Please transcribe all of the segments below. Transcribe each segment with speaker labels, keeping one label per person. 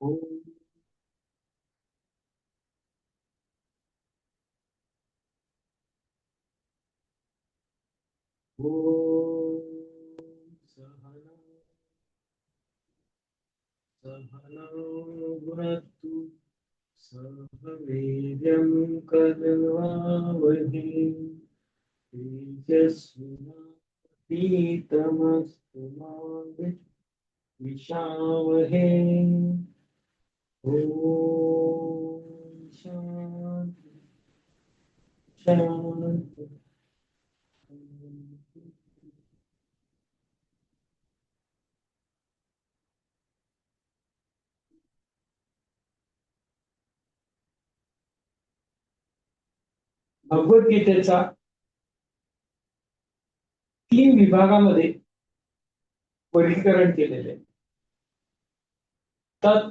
Speaker 1: ओम सहना सहनौ भुनक्तु सह वीर्यं करवावहै तेजस्विनापीतमस्तु मा विद्विषावहै। ओम शांति शांति। भगवद्गीतेचा 3 विभागामध्ये वर्गीकरण केलेले आहे. तत्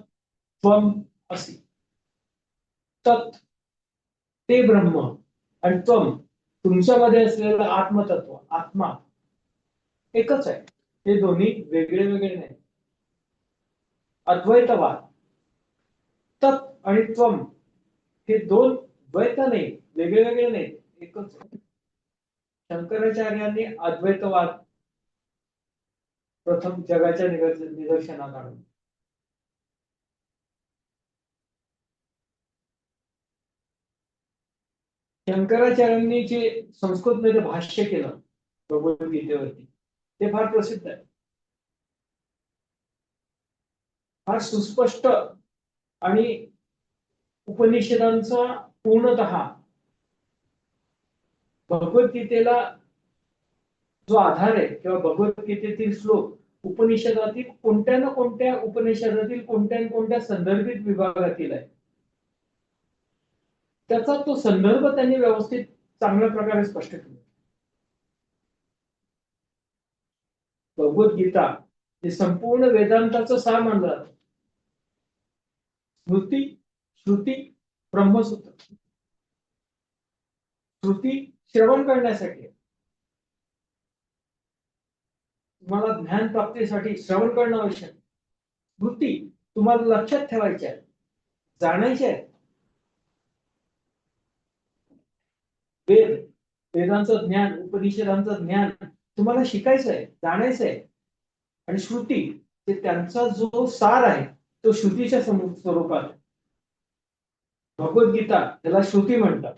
Speaker 1: त्वम असी. तत् ते ब्रह्म आणि त्वम तुमच्यामध्ये असलेलं आत्मतत्व आत्मा एकच आहे. हे दोन्ही वेगळे वेगळे नाही. अद्वैतवाद तत् आणि त्वम हे दोन द्वैत नाही, वेगळे वेगळे नाही, एकच आहे. शंकराचार्यांनी अद्वैतवाद प्रथम जगाच्या निदर्शनात आणला. शंकराचार्यांनी जे संस्कृतमध्ये भाष्य केलं भगवद्गीतेवरती ते फार प्रसिद्ध आहे. फार सुस्पष्ट आणि उपनिषदांचा पूर्णतः भगवद्गीतेला जो आधार आहे किंवा भगवद्गीतेतील श्लोक उपनिषदातील कोणत्या ना कोणत्या उपनिषदातील कोणत्या ना कोणत्या संदर्भित विभागातील आहे. त्याचा तो संदर्भ त्यांनी व्यवस्थित चांगल्या प्रकारे स्पष्ट केला. भगवद्गीता हे संपूर्ण वेदांताचं सार मानलं जातं. स्मृती श्रुती ब्रह्मसूत्र. श्रुती श्रवण करण्यासाठी, तुम्हाला ज्ञान प्राप्तीसाठी श्रवण करणं आवश्यक. स्मृती तुम्हाला लक्षात ठेवायची आहे, जाणायचे आहे. वेद वेदांचं ज्ञान उपनिषदांचं ज्ञान तुम्हाला शिकायचं आहे, जाणायचं आहे. आणि श्रुती ते त्यांचा जो सार आहे तो श्रुतीच्या स्वरूपात आहे. भगवद्गीता त्याला श्रुती म्हणतात.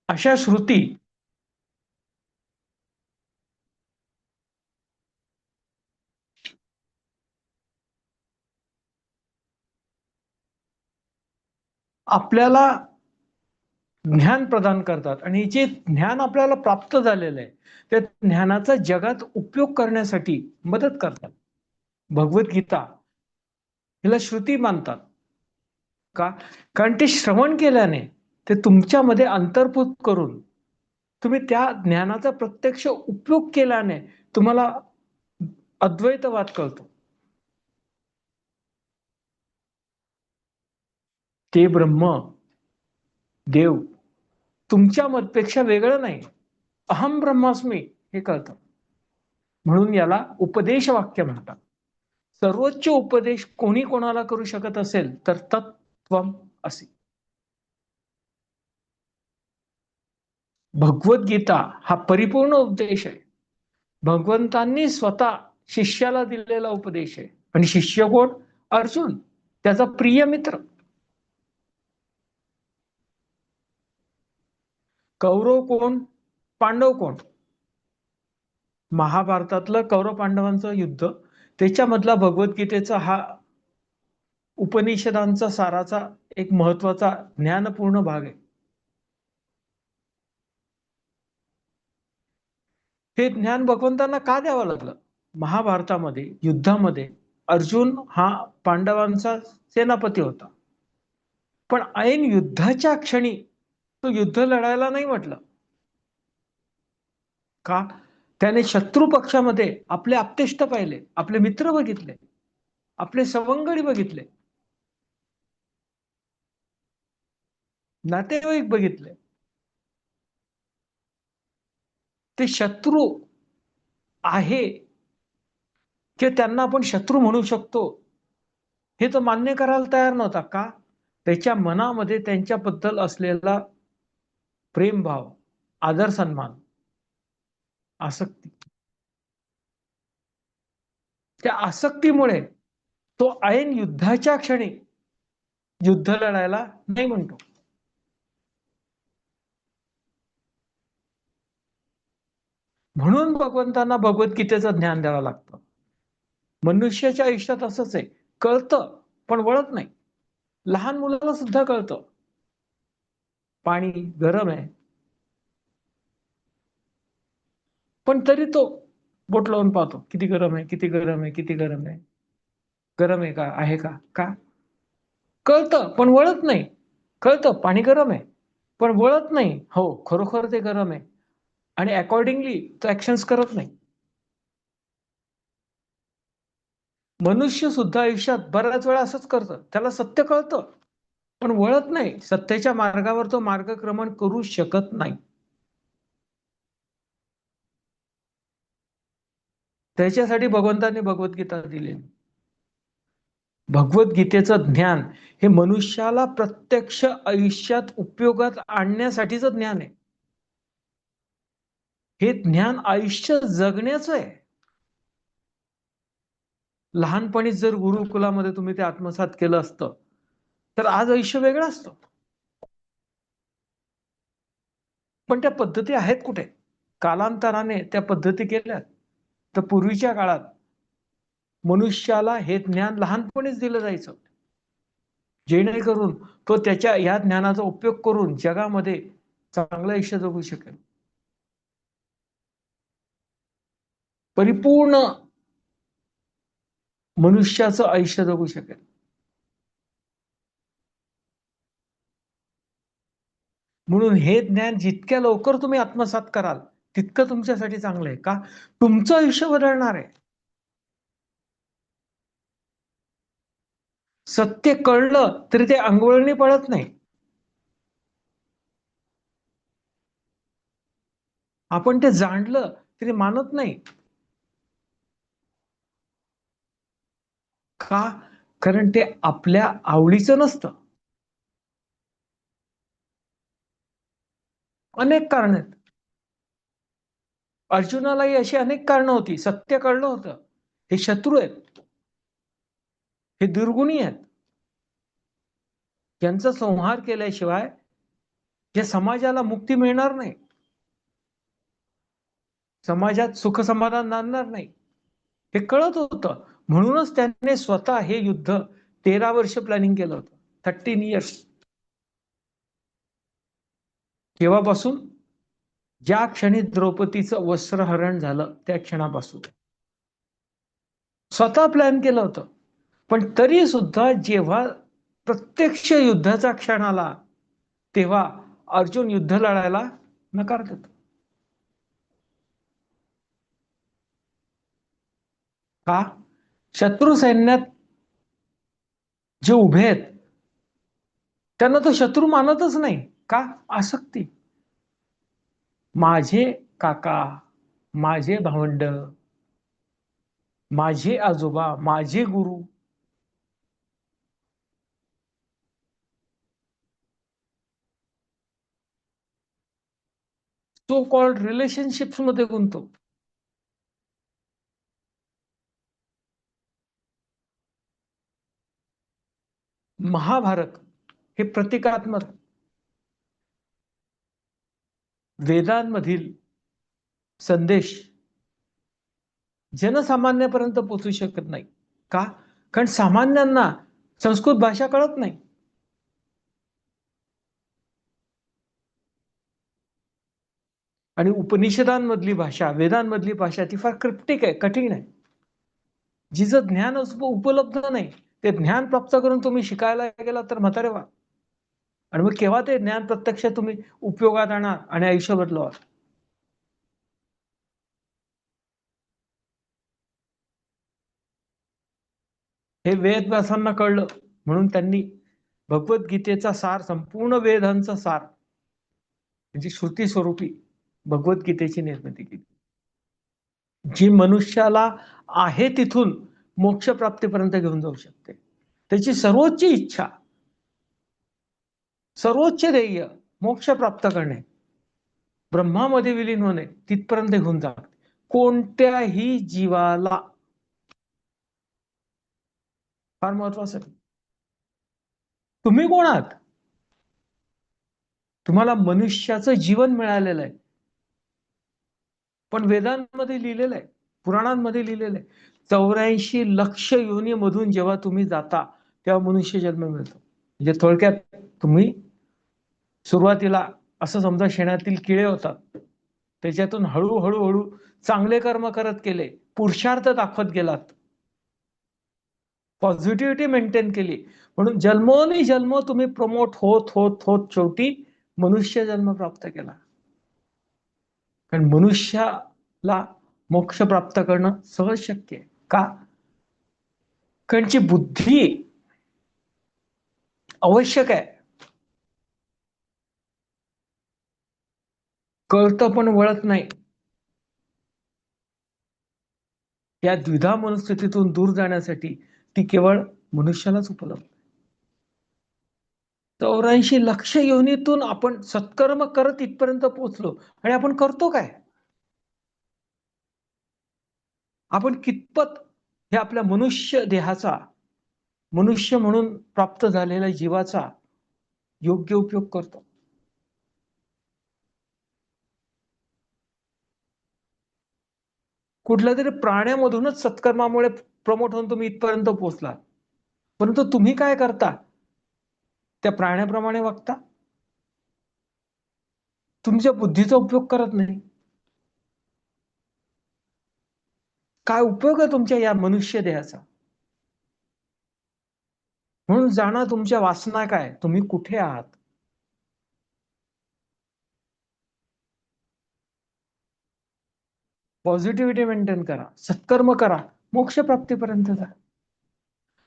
Speaker 1: अशा श्रुती आपल्याला ज्ञान प्रदान करतात आणि जे ज्ञान आपल्याला प्राप्त झालेलं आहे त्या ज्ञानाचा जगात उपयोग करण्यासाठी मदत करतात. भगवद्गीता हिला श्रुती मानतात का? कारण ते श्रवण केल्याने ते तुमच्यामध्ये अंतर्भूत करून तुम्ही त्या ज्ञानाचा प्रत्यक्ष उपयोग केल्याने तुम्हाला अद्वैतवाद कळतो. ते ब्रह्म देव तुमच्या पेक्षा वेगळं नाही, अहम ब्रह्मास्मी हे कळतं. म्हणून याला उपदेश वाक्य म्हणतात. सर्वोच्च उपदेश कोणी कोणाला करू शकत असेल तर तत्त्वम असे. भगवद्गीता हा परिपूर्ण उपदेश आहे. भगवंतांनी स्वतः शिष्याला दिलेला उपदेश आहे. आणि शिष्य कोण? अर्जुन, त्याचा प्रिय मित्र. कौरव कोण? पांडव कोण? महाभारतातलं कौरव पांडवांचं युद्ध त्याच्यामधला भगवद्गीतेचा हा उपनिषदांचा साराचा एक महत्वाचा ज्ञानपूर्ण भाग आहे. हे ज्ञान भगवंतांना का द्यावं लागलं? महाभारतामध्ये युद्धामध्ये अर्जुन हा पांडवांचा सेनापती होता, पण ऐन युद्धाच्या क्षणी तो युद्ध लढायला नाही म्हटलं. का? त्याने शत्रू पक्षामध्ये आपले आप्तेष्ट पाहिले, आपले मित्र बघितले, आपले सवंगडी बघितले, नातेवाईक बघितले. ते शत्रू आहे की त्यांना आपण शत्रू म्हणू शकतो हे तो मान्य करायला तयार नव्हता. का? त्याच्या मनामध्ये त्यांच्याबद्दल असलेला प्रेमभाव, आदर सन्मान, आसक्ती, त्या आसक्तीमुळे तो ऐन युद्धाच्या क्षणी युद्ध लढायला नाही म्हणतो. म्हणून भगवंतांना भगवद्गीतेचं ज्ञान द्यावं लागतं. मनुष्याच्या आयुष्यात असंच आहे, कळतं पण वळत नाही. लहान मुलाला सुद्धा कळतं पाणी गरम आहे, पण तरी तो बोट लावून पाहतो, किती गरम आहे, किती गरम आहे, किती गरम आहे, गरम आहे का, आहे का? का? कळतं पण वळत नाही. कळतं पाणी गरम आहे पण वळत नाही, हो खरोखर ते गरम आहे, आणि अकॉर्डिंगली तो ऍक्शन्स करत नाही. मनुष्य सुद्धा आयुष्यात बऱ्याच वेळा असंच करतं. त्याला सत्य कळतं पण वळत नाही. सत्याच्या मार्गावर तो मार्गक्रमण करू शकत नाही. त्याच्यासाठी भगवंतांनी भगवद्गीता दिली. भगवद्गीतेचं ज्ञान हे मनुष्याला प्रत्यक्ष आयुष्यात उपयोगात आणण्यासाठीचं ज्ञान आहे. हे ज्ञान आयुष्य जगण्याचं आहे. लहानपणी जर गुरुकुलामध्ये तुम्ही ते आत्मसात केलं असतं तर आज आयुष्य वेगळं असतं. पण त्या पद्धती आहेत कुठे? कालांतराने त्या पद्धती केल्यात. तर पूर्वीच्या काळात मनुष्याला हे ज्ञान लहानपणीच दिलं जायचं, जेणेकरून तो त्याच्या या ज्ञानाचा उपयोग करून जगामध्ये चांगलं आयुष्य जगू शकेल, परिपूर्ण मनुष्याचं आयुष्य जगू शकेल. म्हणून हे ज्ञान जितक्या लवकर तुम्ही आत्मसात कराल तितकं तुमच्यासाठी चांगलं आहे. का? तुमचं आयुष्य बदलणार आहे. सत्य कळलं तरी ते अंगवळणी पडत नाही. आपण ते जाणलं तरी मानत नाही. का? कारण ते आपल्या आवडीचं नसतं. अनेक कारण आहेत. अर्जुनालाही अशी अनेक कारणं होती. सत्य कळलं होतं, हे शत्रू आहेत, हे दुर्गुणी आहेत, यांचा संहार केल्याशिवाय या समाजाला मुक्ती मिळणार नाही, समाजात सुख समाधान नांदणार नाही, हे कळत होतं. म्हणूनच त्याने स्वतः हे युद्ध 13 वर्ष प्लॅनिंग केलं होतं. 13 इयर्स. केव्हापासून? ज्या क्षणी द्रौपदीचं वस्त्रहरण झालं त्या क्षणापासून स्वतः प्लॅन केलं होतं. पण तरी सुद्धा जेव्हा प्रत्यक्ष युद्धाचा क्षण आला तेव्हा अर्जुन युद्ध लढायला नकार देतो. का? शत्रू सैन्यात जे उभे आहेत त्यांना तो शत्रू मानतच नाही. का? आसक्ती. माझे काका, माझे भावंड, माझे आजोबा, माझे गुरु, सो कॉल्ड रिलेशनशिप्स मध्ये गुंतो. महाभारत हे प्रतिकात्मक वेदांमधील संदेश जनसामान्यापर्यंत पोहोचू शकत नाही. का? कारण सामान्यांना संस्कृत भाषा कळत नाही. आणि उपनिषदांमधली भाषा, वेदांमधली भाषा ती फार क्रिप्टिक आहे, कठीण आहे. जिचं ज्ञान उपलब्ध नाही, ते ज्ञान प्राप्त करून तुम्ही शिकायला गेला तर म्हातारे व्हा. आणि मग केव्हा ते ज्ञान प्रत्यक्ष तुम्ही उपयोगात आणा आणि आयुष्य बदलवा. हे वेदव्यासांना कळलं, म्हणून त्यांनी भगवद्गीतेचा सार, संपूर्ण वेदांचा सार म्हणजे श्रुती स्वरूपी भगवद्गीतेची निर्मिती केली, जी मनुष्याला आहे तिथून मोक्ष प्राप्तीपर्यंत घेऊन जाऊ शकते. त्याची सर्वोच्च इच्छा, सर्वोच्च ध्येय मोक्ष प्राप्त करणे, ब्रह्मामध्ये विलीन होणे, तिथपर्यंत घेऊन जाणे. कोणत्याही जीवाला फार महत्वाचं आहे. तुम्ही कोण आहात? तुम्हाला मनुष्याचं जीवन मिळालेलं आहे, पण वेदांमध्ये लिहिलेलं आहे, पुराणांमध्ये लिहिलेलं आहे, 84 लक्ष योनीमधून जेव्हा तुम्ही जाता तेव्हा मनुष्य जन्म मिळतो. म्हणजे थोडक्यात तुम्ही सुरुवातीला असं समजा शेणातील किडे होतात, त्याच्यातून हळूहळू हळू चांगले कर्म करत गेले, पुरुषार्थ दाखवत गेलात, पॉझिटिव्हिटी मेंटेन केली, म्हणून जन्मोनी जन्म तुम्ही प्रमोट होत होत होत शेवटी मनुष्य जन्म प्राप्त केला. कारण मनुष्याला मोक्ष प्राप्त करणं सहज शक्य आहे. का? कारण जी बुद्धी आवश्यक आहे, कळतं पण वळत नाही, या द्विधा मनस्थितीतून दूर जाण्यासाठी ती केवळ मनुष्यालाच उपलब्ध. 84 लक्ष योनीतून आपण सत्कर्म करत इथपर्यंत पोहोचलो. आणि आपण करतो काय? आपण कितपत हे आपल्या मनुष्य देहाचा, मनुष्य म्हणून प्राप्त झालेल्या जीवाचा योग्य उपयोग करतो? कुठल्या तरी प्राण्यामधूनच सत्कर्मामुळे प्रमोट होऊन तुम्ही इथपर्यंत पोहोचला, परंतु तुम्ही काय करता? त्या प्राण्याप्रमाणे वागता, तुमच्या बुद्धीचा उपयोग करत नाही. काय उपयोग आहे तुमच्या या मनुष्य देहाचा? म्हणून जाणा तुमच्या वासना काय, तुम्ही कुठे आहात. पॉझिटिव्हिटी मेंटेन करा, सत्कर्म करा, मोक्ष प्राप्तीपर्यंत जा.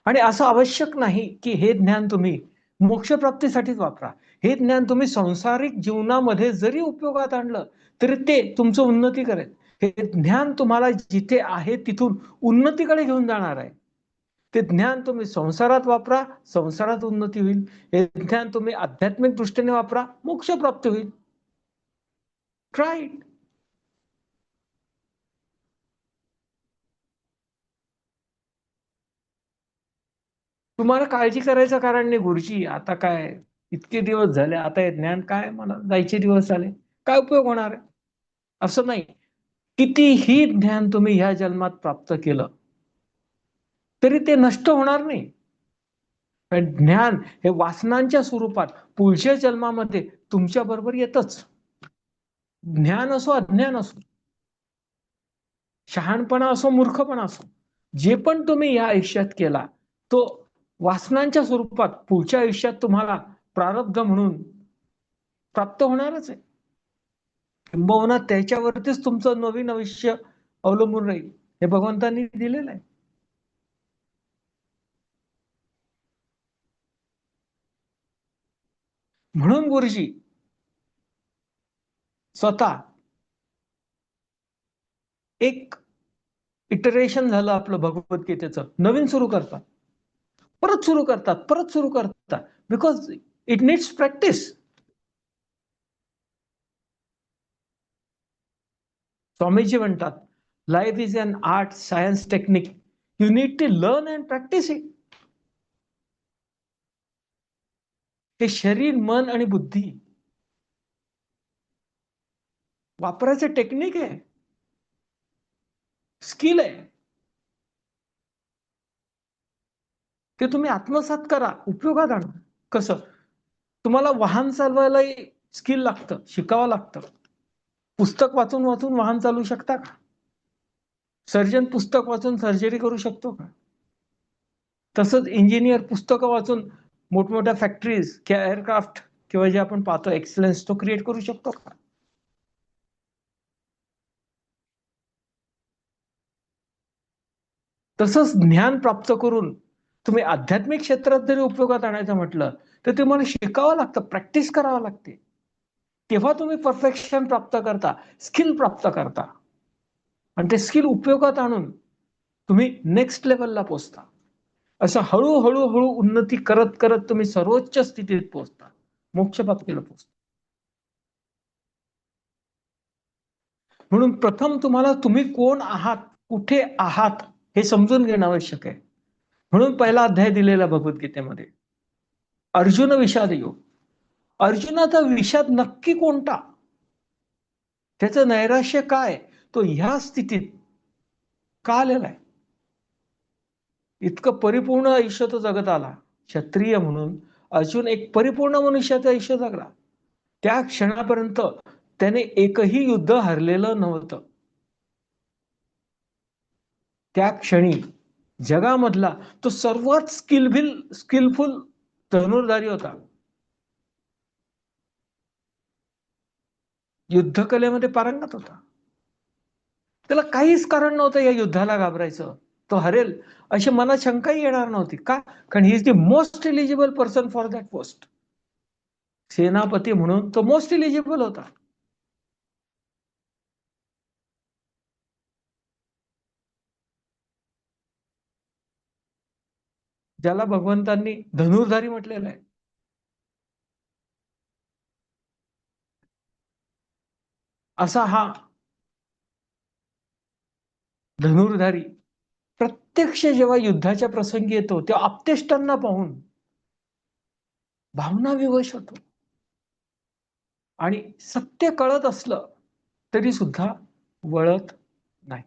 Speaker 1: आणि असं आवश्यक नाही की हे ज्ञान तुम्ही मोक्षप्राप्तीसाठीच वापरा. हे ज्ञान तुम्ही सांसारिक जीवनामध्ये जरी उपयोगात आणलं तरी ते तुमचं उन्नती करेल. हे ज्ञान तुम्हाला जिथे आहे तिथून उन्नतीकडे घेऊन जाणार आहे. ते ज्ञान तुम्ही संसारात वापरा, संसारात उन्नती होईल. हे ज्ञान तुम्ही आध्यात्मिक दृष्टीने वापरा, मोक्ष प्राप्त होईल. Try it. तुम्हाला काळजी करायचं कारण नाही, गुरुजी आता काय इतके दिवस झाले, आता हे ज्ञान काय, मला जायचे दिवस आले, काय उपयोग होणार आहे? असं नाही. कितीही ज्ञान तुम्ही ह्या जन्मात प्राप्त केलं तरी ते नष्ट होणार नाही. पण ज्ञान हे वासनांच्या स्वरूपात पुढच्या जन्मामध्ये तुमच्या बरोबर येतच. ज्ञान असो अज्ञान असो, शहाणपणा असो मूर्खपणा असो, जे पण तुम्ही या आयुष्यात केला तो वासनांच्या स्वरूपात पुढच्या आयुष्यात तुम्हाला प्रारब्ध म्हणून प्राप्त होणारच आहे. किंबहुना त्याच्यावरतीच तुमचं नवीन आयुष्य अवलंबून राहील, हे भगवंतांनी दिलेलं आहे. म्हणून गुरुजी स्वतः एक इटरेशन झालं आपलं भगवद्गीतेचं, नवीन सुरू करतात, परत सुरू करतात, परत सुरू करतात, because it needs practice. Swamiji म्हणतात, life is an art, science, technique. You need to learn and practice it. हे शरीर, मन आणि बुद्धी वापरायचं टेक्निक आहे, स्किल आहे. ते तुम्ही आत्मसात करा, उपयोगात आणा. कसं? तुम्हाला वाहन चालवायला स्किल लागतं, शिकावं लागतं. पुस्तक वाचून वाचून वाहन चालवू शकता का? सर्जन पुस्तक वाचून सर्जरी करू शकतो का? तसंच इंजिनियर पुस्तकं वाचून मोठमोठ्या फॅक्टरीज किंवा एअरक्राफ्ट किंवा जे आपण पाहतो एक्सलन्स तो क्रिएट करू शकतो का? तसंच ज्ञान प्राप्त करून तुम्ही आध्यात्मिक क्षेत्रात जरी उपयोगात आणायचं म्हटलं तर तुम्हाला शिकावं लागतं, प्रॅक्टिस करावं लागते. तेव्हा तुम्ही परफेक्शन प्राप्त करता, स्किल प्राप्त करता आणि ते स्किल उपयोगात आणून तुम्ही नेक्स्ट लेवलला पोहोचता. असं हळूहळू हळू उन्नती करत करत तुम्ही सर्वोच्च स्थितीत पोहोचता, मोक्षप्राप्तीला पोहोचता. म्हणून प्रथम तुम्हाला तुम्ही कोण आहात, कुठे आहात हे समजून घेणं आवश्यक आहे. म्हणून पहिला अध्याय दिलेला भगवद्गीतेमध्ये अर्जुन विषाद योग. अर्जुनाचा विषाद नक्की कोणता, त्याचं नैराश्य काय, तो ह्या स्थितीत का आलेला आहे? इतकं परिपूर्ण आयुष्य तो जगत आला क्षत्रिय म्हणून. अर्जुन एक परिपूर्ण मनुष्याचं आयुष्य जगला. त्या क्षणापर्यंत त्याने एकही युद्ध हरलेलं नव्हतं. त्या क्षणी जगामधला तो सर्वात स्किलफुल धनुर्धारी होता. युद्धकलेमध्ये पारंगत होता. त्याला काहीच कारण नव्हतं या युद्धाला घाबरायचं. तो हरेल अशी मनात शंकाही येणार नव्हती. का? कारण he is the most eligible person for that post. सेनापती म्हणून तो मोस्ट एलिजिबल होता. ज्याला भगवंतांनी धनुर्धारी म्हटलेलं आहे. असा हा धनुर्धारी प्रत्यक्ष जेव्हा युद्धाच्या प्रसंगी येतो तेव्हा आप्तेष्टांना पाहून भावना विवश होतो आणि सत्य कळत असलं तरी सुद्धा वळत नाही.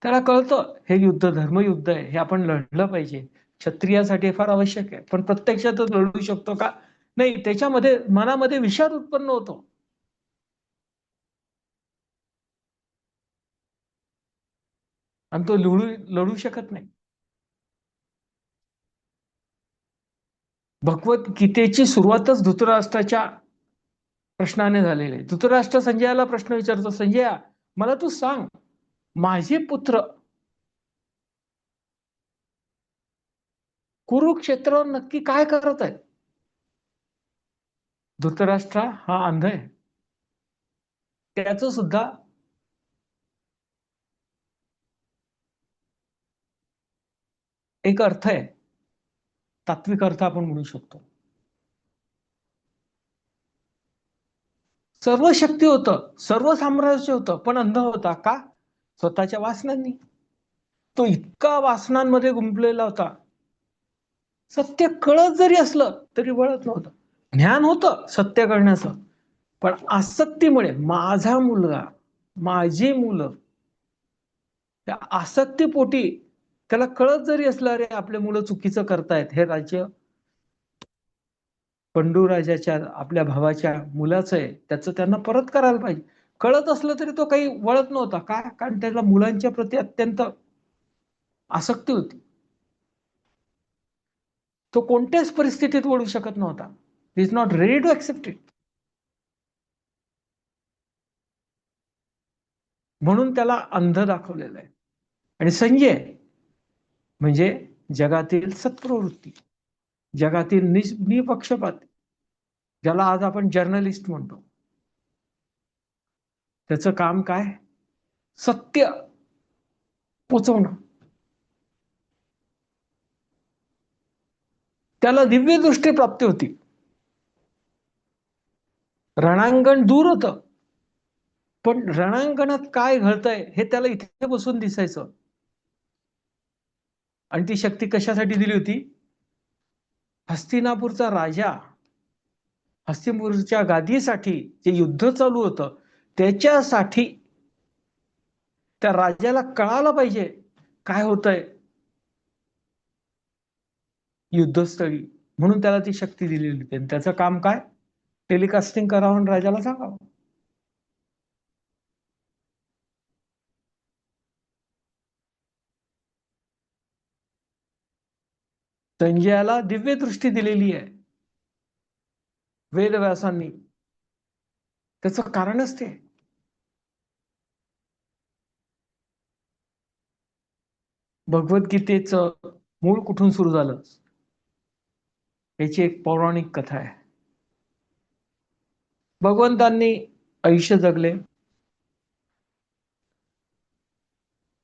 Speaker 1: त्याला कळतं हे युद्ध धर्मयुद्ध आहे, हे आपण लढलं पाहिजे, क्षत्रियासाठी फार आवश्यक आहे. पण प्रत्यक्षातच लढू शकतो का? नाही. त्याच्यामध्ये मनामध्ये विषाद उत्पन्न होतो आणि तो लढू शकत नाही. भगवद्गीतेची सुरुवातच धृतराष्ट्राच्या प्रश्नाने झालेली आहे. धृतराष्ट्र संजयाला प्रश्न विचारतो, संजया मला तू सांग, माझे पुत्र कुरुक्षेत्रावर नक्की काय करत आहे? धृतराष्ट्र हा अंध आहे. त्याचं सुद्धा एक अर्थ आहे, तात्विक अर्थ आपण म्हणू शकतो. सर्व शक्ती होतं, सर्व साम्राज्य होतं, पण अंध होता. का? स्वतःच्या वासनांनी. तो इतका वासनांमध्ये गुंफलेला होता, सत्य कळत जरी असलं तरी वळत नव्हतं. ज्ञान होतं सत्य कळण्याचं, पण आसक्तीमुळे माझा मुलगा, माझी मुलं, त्या आसक्तीपोटी त्याला कळत जरी असलं अरे आपले मुलं चुकीचं करतायत, हे राज्य पंडूराजाच्या आपल्या भावाच्या मुलाचं आहे, त्याचं त्यांना परत करायला पाहिजे, कळत असलं तरी तो काही वळत नव्हता. का? कारण त्याला मुलांच्या प्रती अत्यंत आसक्ती होती. तो कोणत्याच परिस्थितीत वळू शकत नव्हता. Is not ready to accept it. म्हणून त्याला अंध दाखवलेलं आहे. आणि संजय म्हणजे जगातील सत्प्रवृत्ती, जगातील निपक्षपात, ज्याला आज आपण जर्नलिस्ट म्हणतो. त्याचं काम काय? सत्य पोचवणं. त्याला दिव्य दृष्टी प्राप्ती होती. रणांगण दूर होतं, पण रणांगणात काय घडतंय हे त्याला इथे बसून दिसायचं. आणि ती शक्ती कशासाठी दिली होती? हस्तिनापूरचा राजा हस्तिनापूरच्या गादीसाठी जे युद्ध चालू होतं त्याच्यासाठी त्या राजाला कळालं पाहिजे काय होतंय. युद्धस्थळी, म्हणून त्याला ती शक्ती दिलेली होती. आणि त्याचं काम काय? टेलिकास्टिंग करावं आणि राजाला सांगावं. संजयाला दिव्य दृष्टी दिलेली आहे वेदव्यासांनी. त्याचं कारणच ते. भगवद्गीतेचं मूळ कुठून सुरू झालं याची एक पौराणिक कथा आहे. भगवंतांनी आयुष्य जगले,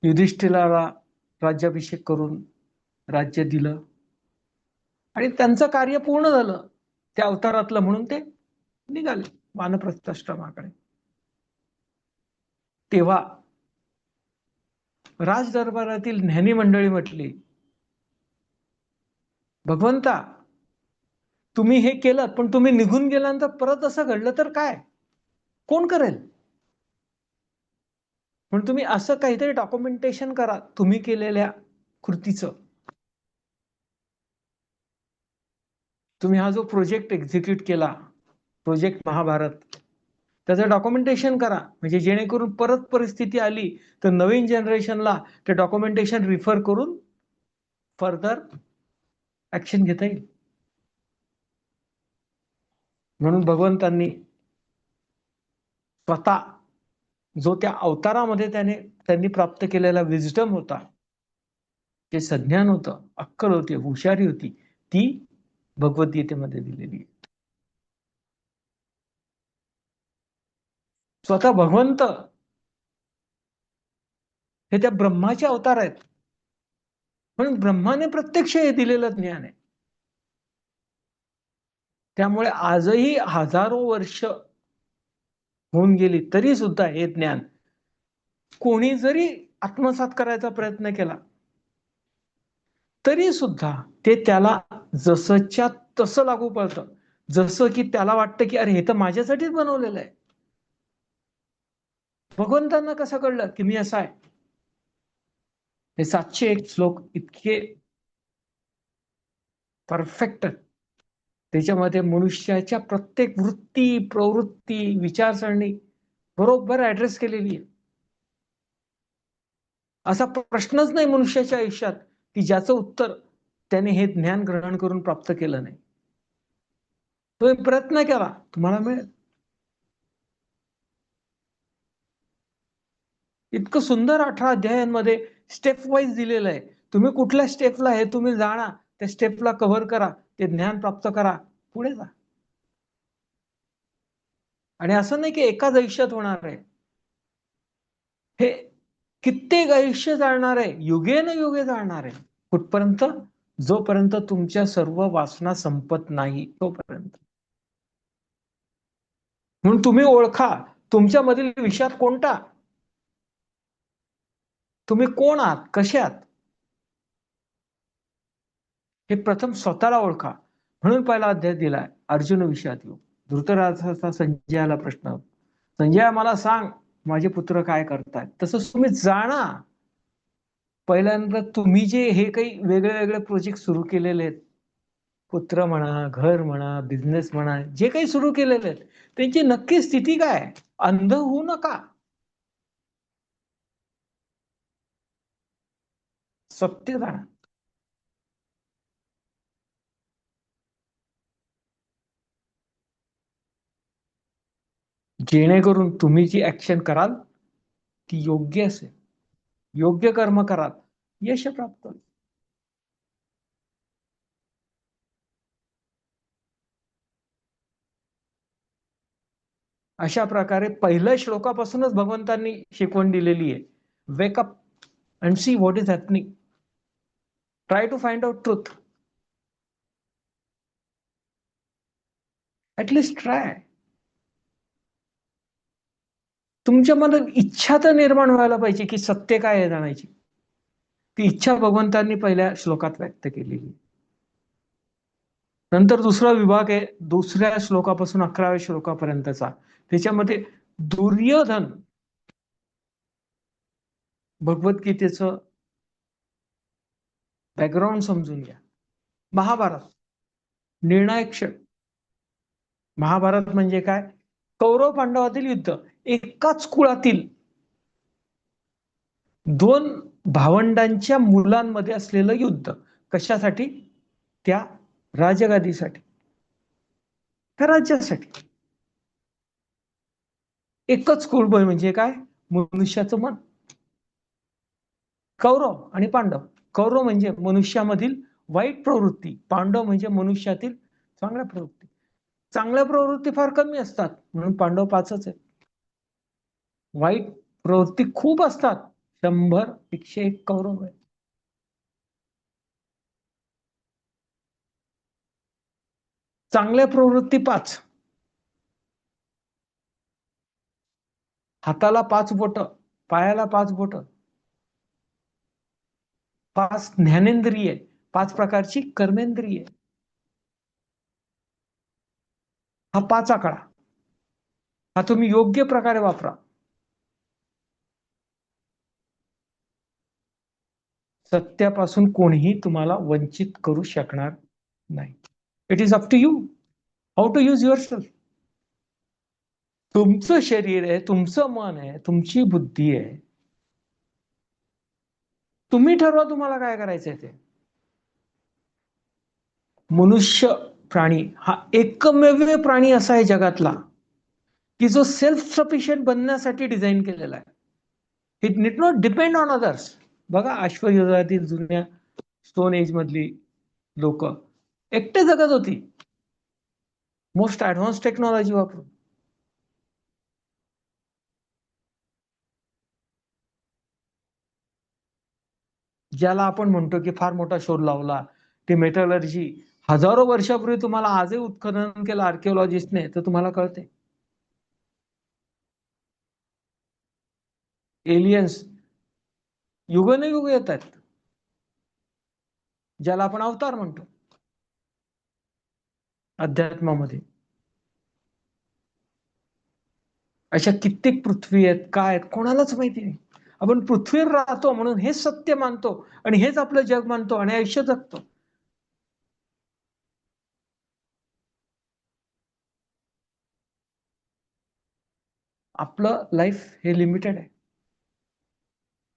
Speaker 1: युधिष्ठिराला राज्याभिषेक करून राज्य दिलं आणि त्यांचं कार्य पूर्ण झालं त्या अवतारातलं, म्हणून ते निघाले वानप्रस्थाश्रमाकडे. तेव्हा राजदरबारातील ज्ञानी मंडळी म्हटली, भगवंता तुम्ही हे केलं, पण तुम्ही निघून गेल्यानंतर परत असं घडलं तर काय, कोण करेल? म्हणून तुम्ही असं काहीतरी डॉक्युमेंटेशन करा तुम्ही केलेल्या कृतीचं. तुम्ही हा जो प्रोजेक्ट एक्झिक्यूट केला, प्रोजेक्ट महाभारत, त्याचं डॉक्युमेंटेशन करा, म्हणजे जेणेकरून परत परिस्थिती आली तर नवीन जनरेशनला ते डॉक्युमेंटेशन रिफर करून फर्दर ऍक्शन घेता येईल. म्हणून भगवंतांनी स्वतः जो त्या अवतारामध्ये त्यांनी प्राप्त केलेला विजडम होता, जे संज्ञान होतं, अक्कल होती, हुशारी होती, ती भगवद्गीतेमध्ये दिलेली आहे. स्वतः भगवंत हे त्या ब्रह्माचे अवतार आहेत, म्हणून ब्रह्माने प्रत्यक्ष हे दिलेलं ज्ञान आहे. त्यामुळे आजही हजारो वर्ष होऊन गेली तरी सुद्धा हे ज्ञान कोणी जरी आत्मसात करायचा प्रयत्न केला तरी सुद्धा ते त्याला जसंच्या तसं लागू पडतं. जसं की त्याला वाटतं की अरे हे तर माझ्यासाठीच बनवलेलं आहे. भगवंतांना कसं कळलं की मी असा आहे? हे 701 श्लोक इतके परफेक्ट, त्याच्यामध्ये मनुष्याच्या प्रत्येक वृत्ती, प्रवृत्ती, विचारसरणी बरोबर ऍड्रेस केलेली आहे. असा प्रश्नच नाही मनुष्याच्या आयुष्यात की ज्याचं उत्तर त्याने हे ज्ञान ग्रहण करून प्राप्त केलं नाही. तुम्ही प्रयत्न केला तुम्हाला मिळेल. इतकं सुंदर 18 अध्यायांमध्ये स्टेप वाईज दिलेलं आहे. तुम्ही कुठल्या स्टेपला हे तुम्ही जाणा, त्या स्टेपला कव्हर करा, ते ज्ञान प्राप्त करा, पुढे जा. आणि असं नाही की एकाच आयुष्यात होणार आहे, हे कित्येक आयुष्य जाणार आहे, युगेन युगे जाणार आहे. कुठपर्यंत? जोपर्यंत तुमच्या सर्व वासना संपत नाही तोपर्यंत. म्हणून तुम्ही ओळखा तुमच्यामधील विषाद कोणता, तुम्ही कोण आहात, कसे आहात, हे प्रथम स्वतःला ओळखा. म्हणून पहिला अध्याय दिलाय अर्जुन विषाद योग. धृतराष्ट्राचा संजयाला प्रश्न, संजय मला सांग माझे पुत्र काय करतायत. तसंच तुम्ही जाणा. पहिल्यांदा तुम्ही जे हे काही वेगळे वेगळे प्रोजेक्ट सुरू केलेले आहेत, पुत्र म्हणा, घर म्हणा, बिझनेस म्हणा, जे काही सुरू केलेले आहेत त्यांची नक्की स्थिती काय, अंध होऊ नका. सत्य जाणा. जेणेकरून तुम्ही जी ऍक्शन कराल ती योग्य असेल, योग्य कर्म कराल, यश प्राप्त होईल. अशा प्रकारे पहिल्या श्लोकापासूनच भगवंतांनी शिकवण दिलेली आहे. Wake up and see what is happening. Try to find out truth. At least try. तुमच्या मनात इच्छा तर निर्माण व्हायला पाहिजे की सत्य काय आहे जाणायची. ती इच्छा भगवंतांनी पहिल्या श्लोकात व्यक्त केलेली. नंतर दुसरा विभाग आहे दुसऱ्या श्लोकापासून 11व्या श्लोकापर्यंतचा. त्याच्यामध्ये दुर्योधन भगवद्गीतेचं बॅकग्राऊंड समजून घ्या. महाभारत निर्णायक क्षण. महाभारत म्हणजे काय? कौरव पांडवातील युद्ध. एकाच कुळातील दोन भावंडांच्या मुलांमध्ये असलेलं युद्ध. कशासाठी? त्या राजगादीसाठी, त्या राज्यासाठी. एकच कुळ म्हणजे काय? मनुष्याचं मन. कौरव आणि पांडव. कौरव म्हणजे मनुष्यामधील वाईट प्रवृत्ती, पांडव म्हणजे मनुष्यातील चांगल्या प्रवृत्ती. चांगल्या प्रवृत्ती फार कमी असतात म्हणून पांडव 5च आहेत. वाईट प्रवृत्ती खूप असतात, 100, 101 कौरव आहेत. चांगल्या प्रवृत्ती 5. हाताला 5 बोट, पायाला 5 बोट, 5 ज्ञानेंद्रिय, 5 प्रकारची कर्मेंद्रिय. हा 5 आकडा. हा तुम्ही योग्य प्रकारे वापरा. सत्यापासून कोणीही तुम्हाला वंचित करू शकणार नाही. It is up to you how to use yourself. तुमचं शरीर आहे, तुमचं मन आहे, तुमची बुद्धी आहे. तुम्ही ठरवा तुम्हाला काय करायचंय ते. मनुष्य प्राणी हा एकमेव प्राणी असा आहे जगातला की जो सेल्फ सफिशियंट बनण्यासाठी डिझाईन केलेला आहे. It need not depend on others. बघा अश्वयुगातील जुन्या स्टोन एज मधली लोक एकटे जगत होती, मोस्ट ऍडव्हान्स टेक्नॉलॉजी वापरून. ज्याला आपण म्हणतो की फार मोठा शोध लावला, ते मेटलर्जी हजारो वर्षापूर्वी तुम्हाला आजही उत्खनन केलं आर्किओलॉजिस्टने तर तुम्हाला कळते. एलियन्स युगनयुग येतात, ज्याला आपण अवतार म्हणतो अध्यात्मामध्ये. अशा कित्येक पृथ्वी आहेत, काय आहेत कोणालाच माहिती नाही. आपण पृथ्वीवर राहतो म्हणून हेच सत्य मानतो आणि हेच आपलं जग मानतो आणि आयुष्य जगतो. आपलं लाईफ हे लिमिटेड आहे.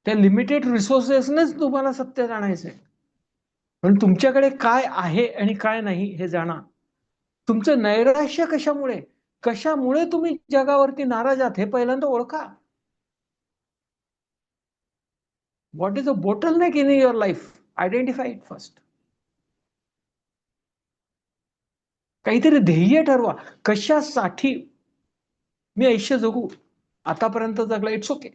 Speaker 1: त्या लिमिटेड रिसोर्सेसनेच तुम्हाला सत्य जाणायचंय. पण तुमच्याकडे काय आहे आणि काय नाही हे जाणा. तुमचं नैराश्य कशामुळे, कशामुळे तुम्ही जगावरती नाराज आहात हे पहिल्यांदा ओळखा. What is a bottleneck in your life, identify it first. काहीतरी ध्येय ठरवा. कशासाठी मी आयुष्य जगू? आतापर्यंत जगला, इट्स ओके,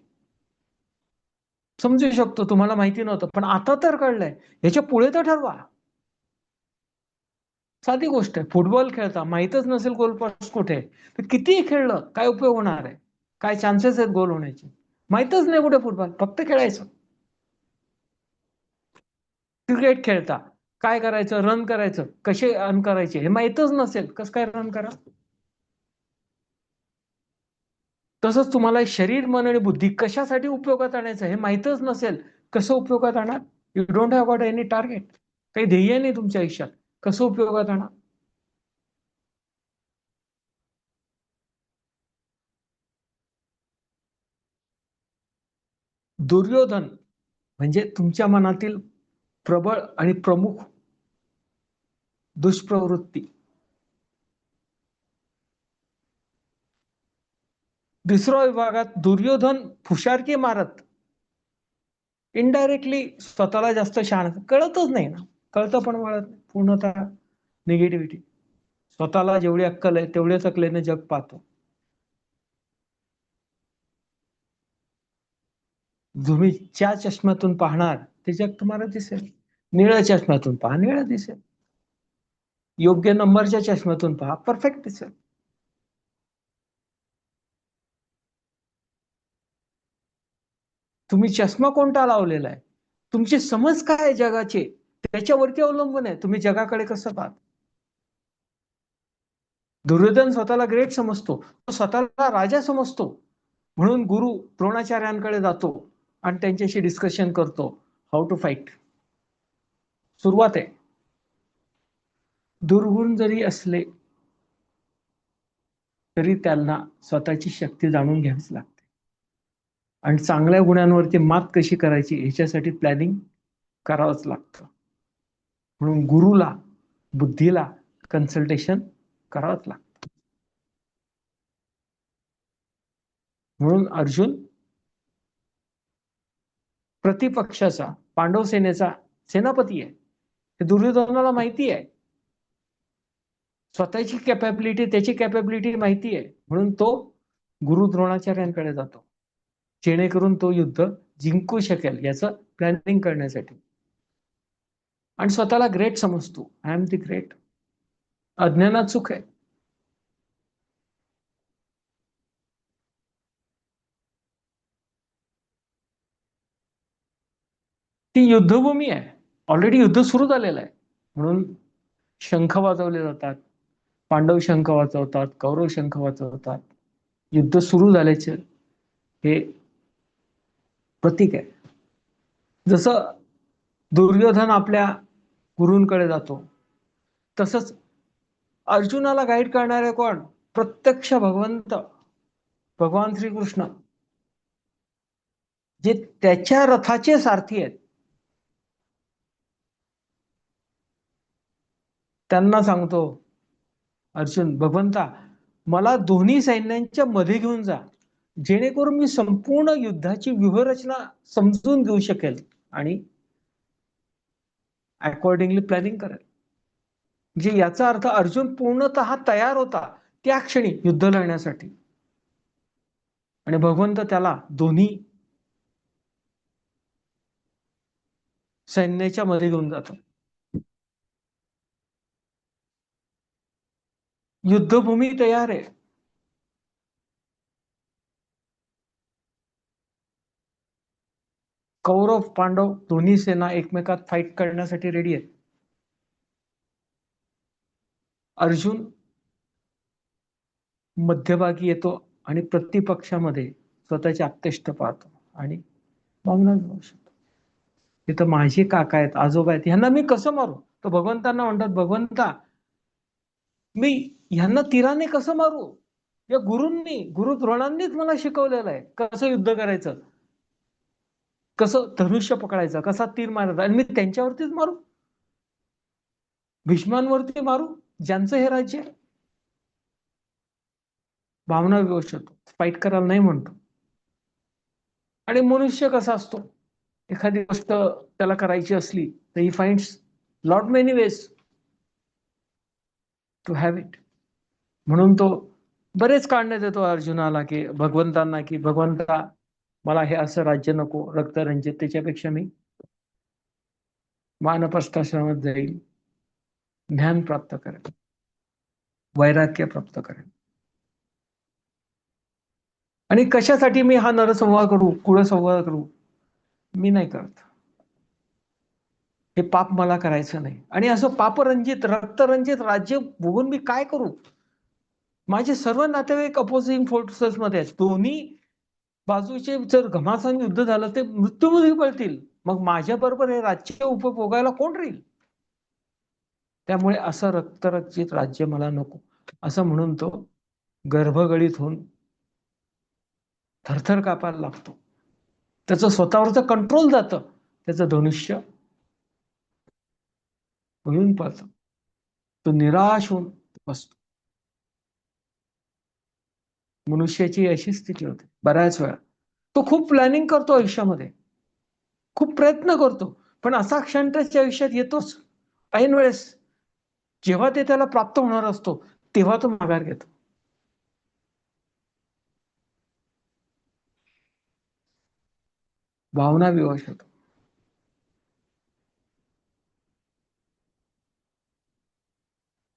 Speaker 1: समजू शकतो तुम्हाला माहिती नव्हतं पण आता तर कळलंय, ह्याच्या पुढे तर ठरवा. साधी गोष्ट आहे, फुटबॉल खेळता माहितच नसेल गोल पोस्ट कुठे तर कितीही खेळलं काय उपयोग होणार आहे? काय चान्सेस आहेत गोल होण्याचे? माहितच नाही कुठे फुटबॉल, फक्त खेळायचं. क्रिकेट खेळता काय करायचं? रन करायचं. कसे रन करायचे हे माहितच नसेल, कसं काय रन करा? तसंच तुम्हाला शरीर, मन आणि बुद्धी कशासाठी उपयोगात आणायचं हे माहितच नसेल, कसं उपयोगात आणा? You don't have got any target. काही ध्येय नाही तुमच्या आयुष्यात, कसं उपयोगात आणा? दुर्योधन म्हणजे तुमच्या मनातील प्रबळ आणि प्रमुख दुष्प्रवृत्ती. दुसऱ्या विभागात दुर्योधन फुशारकी मारत इनडायरेक्टली स्वतःला जास्त शहाण, कळतच नाही ना, कळतं पण वळत पूर्णतः निगेटिव्हिटी. स्वतःला जेवढी अक्कल आहे तेवढ्याच अक्कलेने जग पाहतो. तुम्ही ज्या चष्म्यातून पाहणार ते जग तुम्हाला दिसेल. निळ्या चष्म्यातून पहा, निळं दिसेल. योग्य नंबरच्या चष्म्यातून पहा, परफेक्ट दिसेल. तुम्ही चष्मा कोणता लावलेला आहे, तुमची समज काय आहे जगाचे, त्याच्यावरती अवलंबून आहे तुम्ही जगाकडे कसं पाहता. दुर्योधन स्वतःला ग्रेट समजतो, तो स्वतःला राजा समजतो, म्हणून गुरु द्रोणाचार्यांकडे जातो आणि त्यांच्याशी डिस्कशन करतो हाऊ टू फाईट. सुरुवात आहे. दुर्गुण जरी असले तरी त्यांना स्वतःची शक्ती जाणून घ्यावीच लागते आणि चांगल्या गुणांवरती मात कशी करायची ह्याच्यासाठी प्लॅनिंग करावंच लागतं. म्हणून गुरुला, बुद्धीला कन्सल्टेशन करावंच लागतं. म्हणून अर्जुन प्रतिपक्षाचा, पांडव सेनेचा सेनापती आहे. हे दुर्योधनाला माहिती आहे. स्वतःची कॅपॅबिलिटी, त्याची कॅपॅबिलिटी माहिती आहे. म्हणून तो गुरु द्रोणाचार्यांकडे जातो, जेणेकरून तो युद्ध जिंकू शकेल याचं प्लॅनिंग करण्यासाठी. आणि स्वतःला ग्रेट समजतो. I am the great. अज्ञानात सुख आहे. ती युद्धभूमी आहे. ऑलरेडी युद्ध सुरू झालेलं आहे. म्हणून शंख वाजवले जातात. पांडव शंख वाजवतात, कौरव शंख वाजवतात. युद्ध सुरू झाल्याचे हे प्रतीक आहे. जसं दुर्योधन आपल्या गुरूंकडे जातो, तसंच अर्जुनाला गाईड करणारे कोण? प्रत्यक्ष भगवंत, भगवान श्रीकृष्ण, जे त्याच्या रथाचे सारथी आहेत. त्यांना सांगतो अर्जुन, भगवंता मला दोन्ही सैन्यांच्या मध्ये घेऊन जा, जेणेकरून मी संपूर्ण युद्धाची व्यूहरचना समजून घेऊ शकेल आणि अकॉर्डिंगली प्लॅनिंग करेल. म्हणजे याचा अर्थ अर्जुन पूर्णतः तयार होता त्या क्षणी युद्ध लढण्यासाठी. आणि भगवंत त्याला दोन्ही सैन्याच्या मध्ये घेऊन जातो. युद्धभूमी तयार आहे. कौरव पांडव दोन्ही सेना एकमेकात फाईट करण्यासाठी रेडी आहेत. अर्जुन मध्यभागी येतो आणि प्रतिपक्षामध्ये स्वतःचे आप्तेष्ट पाहतो आणि भावना घेऊ शकतो. तिथं माझे काका आहेत, आजोबा आहेत, ह्यांना मी कसं मारू? तर भगवंतांना म्हणतात, भगवंता मी ह्यांना तीराने कसं मारू? या गुरु द्रोणांनीच मला शिकवलेलं आहे कसं युद्ध करायचं, कसं धनुष्य पकडायचं, कसा तीर मारायचा, आणि मी त्यांच्यावरतीच मारू? भीष्मांवरती मारू, ज्यांचं हे राज्य आहे? भावना विवश होतो, फाईट करायला नाही म्हणतो. आणि मनुष्य कसा असतो, एखादी गोष्ट त्याला करायची असली तर he finds lot many ways to have it. म्हणून तो बरेच काढण्यात येतो अर्जुनाला, की भगवंतांना, की भगवंता मला हे असं राज्य नको, रक्तरंजित, त्याच्यापेक्षा मी वानप्रस्थाश्रमात जाईल, ज्ञान प्राप्त करेल, वैराग्य प्राप्त करेल. आणि कशासाठी मी हा नरसंहार करू, कुळसंहार करू? मी नाही करत. हे पाप मला करायचं नाही. आणि असं पापरंजित, रक्तरंजित राज्य बघून मी काय करू? माझे सर्व नातेवाईक अपोजिंग फोर्सेस मध्ये आहेत. दोन्ही बाजूचे जर घमासान युद्ध झालं ते मृत्यूमुखी पडतील. मग माझ्या बरोबर हे राज्य उपभोगायला कोण राहील? त्यामुळे असं रक्तरंजित राज्य मला नको, असं म्हणून तो गर्भगळीत होऊन थरथर कापायला लागतो. त्याचं स्वतःवरचं कंट्रोल जातं, त्याचं धनुष्य गळून पडतं, तो निराश होऊन बसतो. मनुष्याची अशी स्थिती होते बऱ्याच वेळा. तो खूप प्लॅनिंग करतो आयुष्यामध्ये, खूप प्रयत्न करतो, पण असा क्षण त्याच्या आयुष्यात येतोच ऐन वेळेस, जेव्हा ते त्याला प्राप्त होणार असतो तेव्हा तो माघार घेतो. भावना विवश होतो.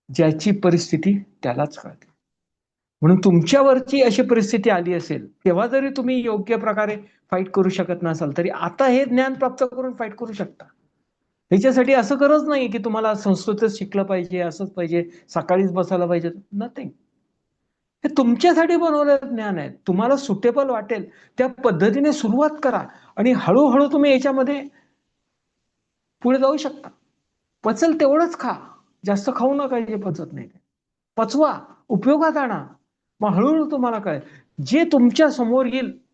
Speaker 1: ज्याची परिस्थिती त्यालाच कळते. म्हणून तुमच्यावरची अशी परिस्थिती आली असेल तेव्हा जरी तुम्ही योग्य प्रकारे फाईट करू शकत नसाल तरी आता हे ज्ञान प्राप्त करून फाईट करू शकता. ह्याच्यासाठी असं गरज नाही की तुम्हाला संस्कृतच शिकलं पाहिजे, असंच पाहिजे, सकाळीच बसायला पाहिजे, नथिंग. हे तुमच्यासाठी बनवलेलं ज्ञान आहे. तुम्हाला सुटेबल वाटेल त्या पद्धतीने सुरुवात करा आणि हळूहळू तुम्ही याच्यामध्ये पुढे जाऊ शकता. पचल तेवढंच खा, जास्त खाऊ नका जे पचत नाही ते. पचवा, उपयोगात आणा. मग हळूहळू तुम्हाला काय जे तुमच्या समोर येईल,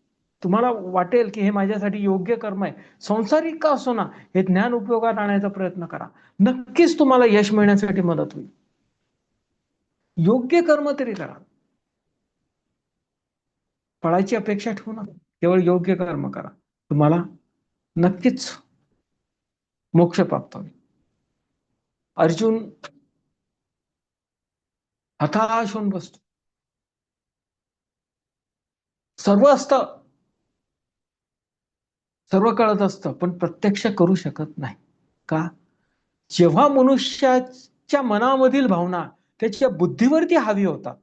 Speaker 1: तुम्हाला वाटेल की हे माझ्यासाठी योग्य कर्म आहे, संसारिक का असो ना, हे ज्ञान उपयोगात आणायचा प्रयत्न करा. नक्कीच तुम्हाला यश मिळण्यासाठी मदत होईल. योग्य कर्म तरी करा. फळाची अपेक्षा ठेवू नका, केवळ योग्य कर्म करा. तुम्हाला नक्कीच मोक्ष प्राप्त होईल. अर्जुन हताश होऊन बसतो. सर्व असतं, सर्व कळत असतं, पण प्रत्यक्ष करू शकत नाही. का? जेव्हा मनुष्याच्या मनामधील भावना त्याच्या बुद्धीवरती हावी होतात,